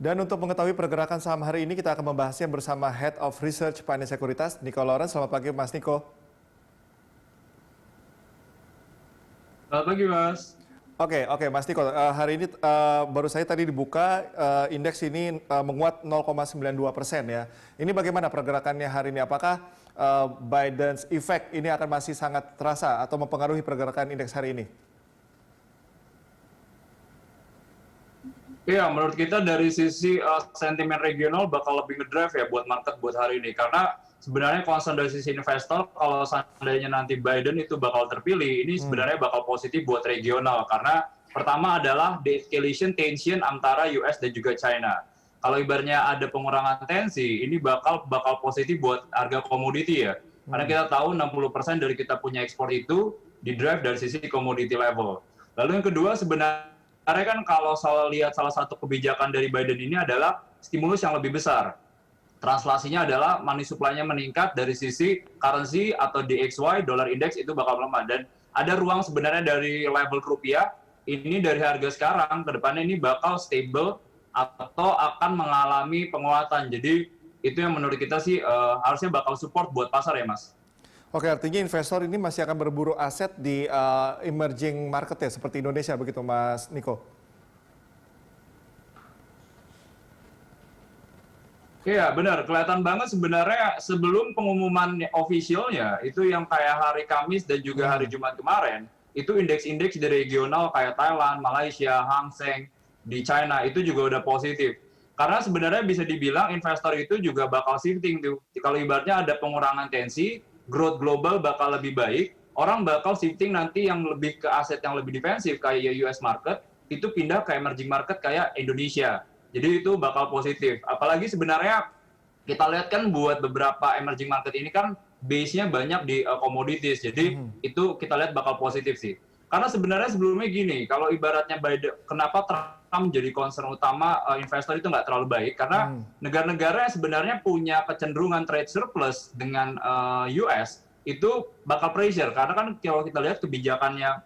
Dan untuk mengetahui pergerakan saham hari ini, kita akan membahasnya bersama Head of Research Finance Sekuritas, Nico Lawrence. Selamat pagi, Mas Nico. Selamat pagi, Mas. Oke, Mas Niko. Hari ini baru saya tadi dibuka indeks ini menguat 0,92% ya. Ini bagaimana pergerakannya hari ini? Apakah Biden's effect ini akan masih sangat terasa atau mempengaruhi pergerakan indeks hari ini? Iya, menurut kita dari sisi sentimen regional bakal lebih ngedrive ya buat market buat hari ini. Karena sebenarnya concern dari sisi investor, kalau seandainya nanti Biden itu bakal terpilih, ini sebenarnya bakal positif buat regional. Karena pertama adalah de-escalation tension antara US dan juga China. Kalau ibaratnya ada pengurangan tensi, ini bakal positif buat harga komoditi ya. Karena kita tahu 60% dari kita punya ekspor itu di-drive dari sisi komoditi level. Lalu yang kedua sebenarnya kan kalau lihat salah satu kebijakan dari Biden ini adalah stimulus yang lebih besar. Translasinya adalah money supply-nya meningkat dari sisi currency atau DXY, dollar index itu bakal melemah. Dan ada ruang sebenarnya dari level rupiah, ini dari harga sekarang ke depannya ini bakal stable atau akan mengalami penguatan. Jadi itu yang menurut kita sih harusnya bakal support buat pasar ya, Mas. Oke, artinya investor ini masih akan berburu aset di emerging market ya, seperti Indonesia begitu, Mas Niko? Iya, benar. Kelihatan banget sebenarnya sebelum pengumuman officialnya, itu yang kayak hari Kamis dan juga hari Jumat kemarin, itu indeks-indeks di regional kayak Thailand, Malaysia, Hang Seng, di China, itu juga udah positif. Karena sebenarnya bisa dibilang investor itu juga bakal shifting tuh. Kalau ibaratnya ada pengurangan tensi, growth global bakal lebih baik, orang bakal shifting nanti yang lebih ke aset yang lebih defensif kayak US market, itu pindah ke emerging market kayak Indonesia. Jadi itu bakal positif. Apalagi sebenarnya kita lihat kan buat beberapa emerging market ini kan base-nya banyak di commodities. Jadi itu kita lihat bakal positif sih. Karena sebenarnya sebelumnya gini, kalau ibaratnya Biden, kenapa Trump jadi concern utama investor itu nggak terlalu baik? Karena negara-negara yang sebenarnya punya kecenderungan trade surplus dengan US, itu bakal pressure. Karena kan kalau kita lihat kebijakannya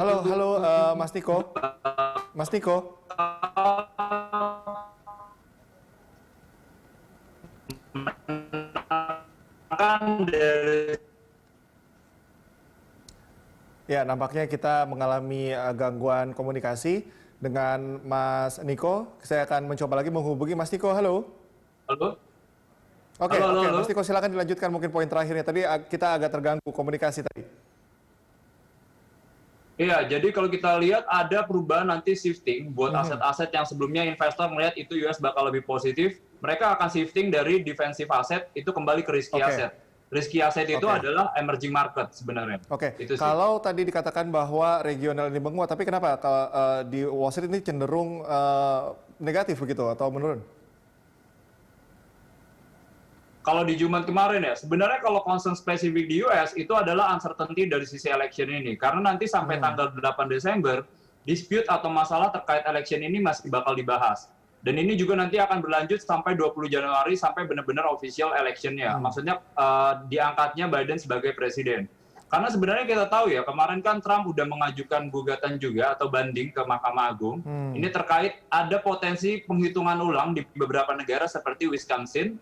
Halo, Mas Niko. Mas Niko. Ya, nampaknya kita mengalami gangguan komunikasi dengan Mas Niko. Saya akan mencoba lagi menghubungi Mas Niko. Halo. Halo. Oke, Mas Niko silakan dilanjutkan mungkin poin terakhirnya. Tadi kita agak terganggu komunikasi tadi. Iya, jadi kalau kita lihat ada perubahan nanti shifting buat aset-aset yang sebelumnya investor melihat itu US bakal lebih positif, mereka akan shifting dari defensive asset itu kembali ke risky asset. Risky asset itu adalah emerging market sebenarnya. Kalau tadi dikatakan bahwa regional ini menguat, tapi kenapa kalau di Wall Street ini cenderung negatif begitu atau menurun? Kalau di Jumat kemarin ya, sebenarnya kalau concern spesifik di US itu adalah uncertainty dari sisi election ini. Karena nanti sampai tanggal 8 Desember, dispute atau masalah terkait election ini masih bakal dibahas. Dan ini juga nanti akan berlanjut sampai 20 Januari sampai benar-benar official election-nya. Maksudnya diangkatnya Biden sebagai presiden. Karena sebenarnya kita tahu ya, kemarin kan Trump udah mengajukan gugatan juga atau banding ke Mahkamah Agung. Ini terkait ada potensi penghitungan ulang di beberapa negara seperti Wisconsin,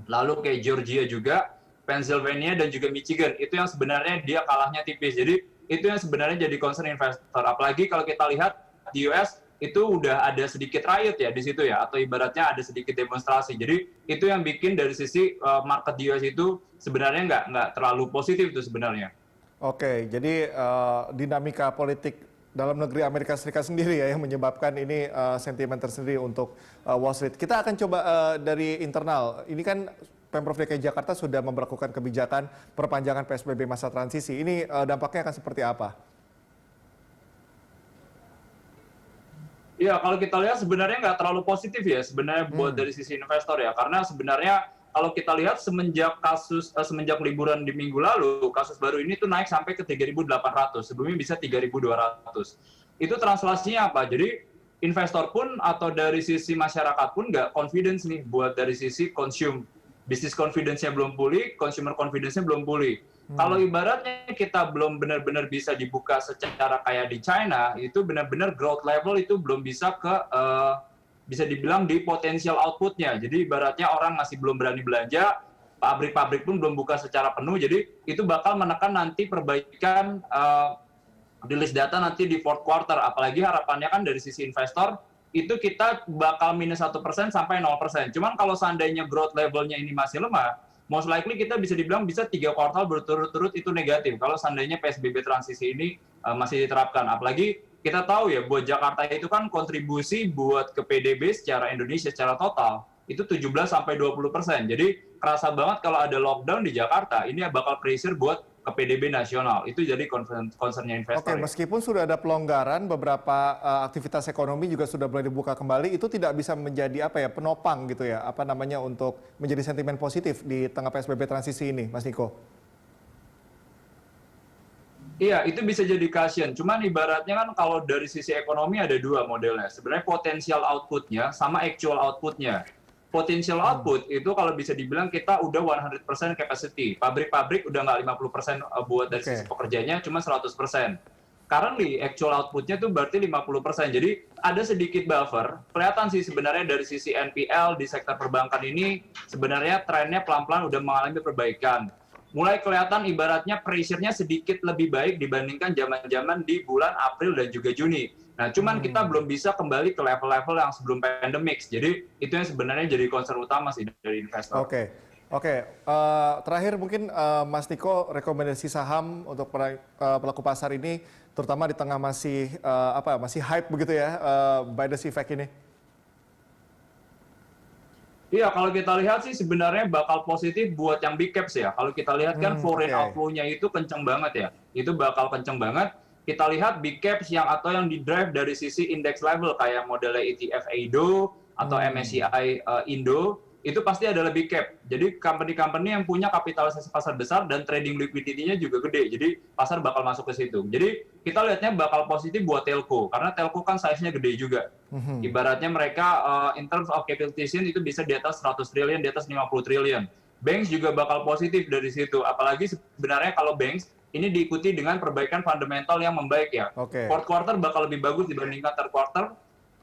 lalu kayak Georgia juga, Pennsylvania dan juga Michigan. Itu yang sebenarnya dia kalahnya tipis. Jadi itu yang sebenarnya jadi concern investor. Apalagi kalau kita lihat di US itu udah ada sedikit riot ya di situ ya, atau ibaratnya ada sedikit demonstrasi. Jadi itu yang bikin dari sisi market di US itu sebenarnya nggak terlalu positif itu sebenarnya. Oke, jadi dinamika politik dalam negeri Amerika Serikat sendiri ya yang menyebabkan ini sentimen tersendiri untuk Wall Street. Kita akan coba dari internal. Ini kan Pemprov DKI Jakarta sudah memberlakukan kebijakan perpanjangan PSBB masa transisi. Ini dampaknya akan seperti apa? Ya, kalau kita lihat sebenarnya nggak terlalu positif ya sebenarnya buat dari sisi investor ya. Karena sebenarnya kalau kita lihat semenjak liburan di minggu lalu, kasus baru ini tuh naik sampai ke 3.800, sebelumnya bisa 3.200. Itu translasinya apa? Jadi investor pun atau dari sisi masyarakat pun nggak confidence nih buat dari sisi consume. Business confidence-nya belum pulih, consumer confidence-nya belum pulih. Kalau ibaratnya kita belum benar-benar bisa dibuka secara kayak di China, itu benar-benar growth level itu belum bisa ke bisa dibilang di potensial outputnya. Jadi ibaratnya orang masih belum berani belanja, pabrik-pabrik pun belum buka secara penuh. Jadi itu bakal menekan nanti perbaikan rilis data nanti di fourth quarter. Apalagi harapannya kan dari sisi investor itu kita bakal -1% sampai 0%. Cuman kalau seandainya growth levelnya ini masih lemah, most likely kita bisa dibilang bisa 3 kuartal berturut-turut itu negatif kalau seandainya PSBB transisi ini masih diterapkan. Apalagi kita tahu ya, buat Jakarta itu kan kontribusi buat ke PDB secara Indonesia secara total itu 17-20%. Jadi kerasa banget kalau ada lockdown di Jakarta, ini bakal pressure buat ke PDB nasional. Itu jadi concernnya Oke, investor. Ya. meskipun sudah ada pelonggaran, beberapa aktivitas ekonomi juga sudah mulai dibuka kembali, itu tidak bisa menjadi apa ya penopang gitu ya, apa namanya untuk menjadi sentimen positif di tengah PSBB transisi ini, Mas Niko. Iya, itu bisa jadi cushion. Cuman ibaratnya kan kalau dari sisi ekonomi ada dua modelnya. Sebenarnya potensial output-nya sama actual output-nya. Potensial output itu kalau bisa dibilang kita udah 100% capacity. Pabrik-pabrik udah nggak 50% buat dari sisi pekerjanya, cuma 100%. Currently, actual output-nya tuh berarti 50%. Jadi ada sedikit buffer. Kelihatan sih sebenarnya dari sisi NPL di sektor perbankan ini sebenarnya trennya pelan-pelan udah mengalami perbaikan. Mulai kelihatan ibaratnya pressure-nya sedikit lebih baik dibandingkan zaman-zaman di bulan April dan juga Juni. Nah, cuman kita belum bisa kembali ke level-level yang sebelum pandemic. Jadi, itu yang sebenarnya jadi concern utama sih dari investor. Oke, oke. Terakhir mungkin Mas Niko, rekomendasi saham untuk pelaku pasar ini, terutama di tengah masih masih hype begitu ya, buy the effect ini. Iya, kalau kita lihat sih sebenarnya bakal positif buat yang big caps ya. Kalau kita lihat kan foreign outflow-nya itu kenceng banget ya. Itu bakal kenceng banget. Kita lihat big caps atau yang di drive dari sisi index level kayak modelnya ETF Indo atau MSCI Indo, itu pasti adalah big cap. Jadi company-company yang punya kapitalisasi pasar besar dan trading liquidity-nya juga gede. Jadi pasar bakal masuk ke situ. Jadi kita lihatnya bakal positif buat telco karena telco kan size-nya gede juga. Ibaratnya mereka in terms of capitalization itu bisa di atas 100 triliun, di atas 50 triliun. Banks juga bakal positif dari situ. Apalagi sebenarnya kalau banks ini diikuti dengan perbaikan fundamental yang membaik ya. Fourth quarter bakal lebih bagus dibandingkan third quarter.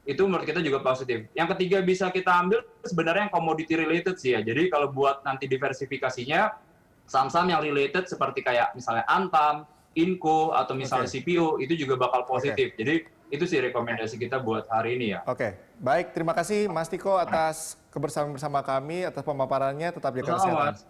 Itu menurut kita juga positif. Yang ketiga bisa kita ambil sebenarnya yang commodity related sih ya. Jadi kalau buat nanti diversifikasinya, saham-saham yang related seperti kayak misalnya Antam, Inco, atau misalnya CPO, itu juga bakal positif. Jadi itu sih rekomendasi kita buat hari ini ya. Oke, baik. Terima kasih Mas Niko atas kebersamaan bersama kami, atas pemaparannya. Tetap jaga kesehatan.